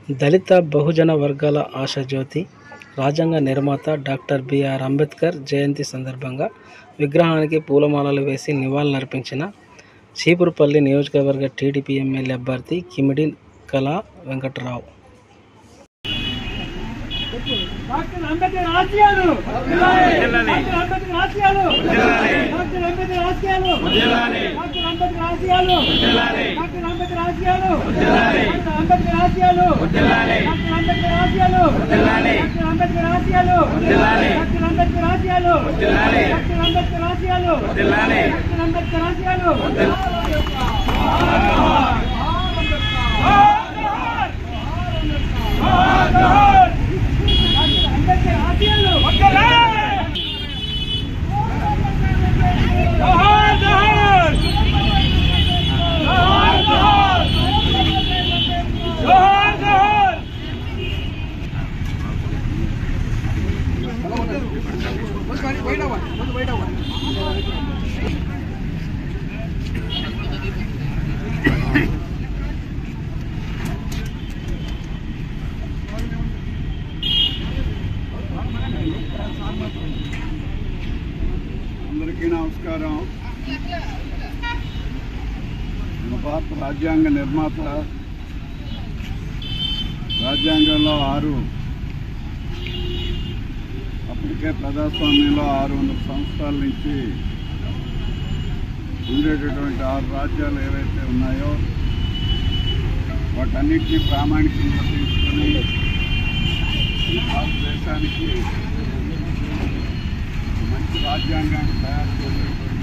దళిత బహుజన వర్గాల ఆశాజ్యోతి, రాజ్యాంగ నిర్మాత డాక్టర్ బిఆర్ అంబేద్కర్ జయంతి సందర్భంగా విగ్రహానికి పూలమాలలు వేసి నివాళులర్పించిన చీపురుపల్లి నియోజకవర్గ టీడీపీ ఎమ్మెల్యే అభ్యర్థి కిమిడి కళా వెంకట్రావు. డాక్టర్ అంబేద్కర్ ఆశయాలు డాక్టర్ అంబేద్కర్ ఆశయాలు డాక్టర్ అంబేద్కర్ ఆశయాలు డాక్టర్ అంబేద్కర్ ఆశయాలు డాక్టర్ అంబేద్కర్ ఆశయాలు డాక్టర్ అంబేద్కర్ ఆశయాలు డాక్టర్ అంబేద్కర్ ఆశయాలు డాక్టర్ అంబేద్కర్ ఆశయాలు డాక్టర్ అంబేద్కర్ ఆశయాలు డాక్టర్ అంబేద్కర్ ఆశయాలు డాక్టర్ అంబేద్కర్ ఆశయాలు అందరికీ నమస్కారం. భారత రాజ్యాంగ నిర్మాత రాజ్యాంగంలో 6 అప్పటికే ప్రజాస్వామ్యంలో 600 సంవత్సరాల నుంచి ఉండేటటువంటి 6 రాజ్యాలు ఏవైతే ఉన్నాయో వాటన్నిటినీ ప్రామాణికంగా తీసుకొని ఈ భారతదేశానికి మంచి రాజ్యాంగాన్ని తయారు చేసేటువంటి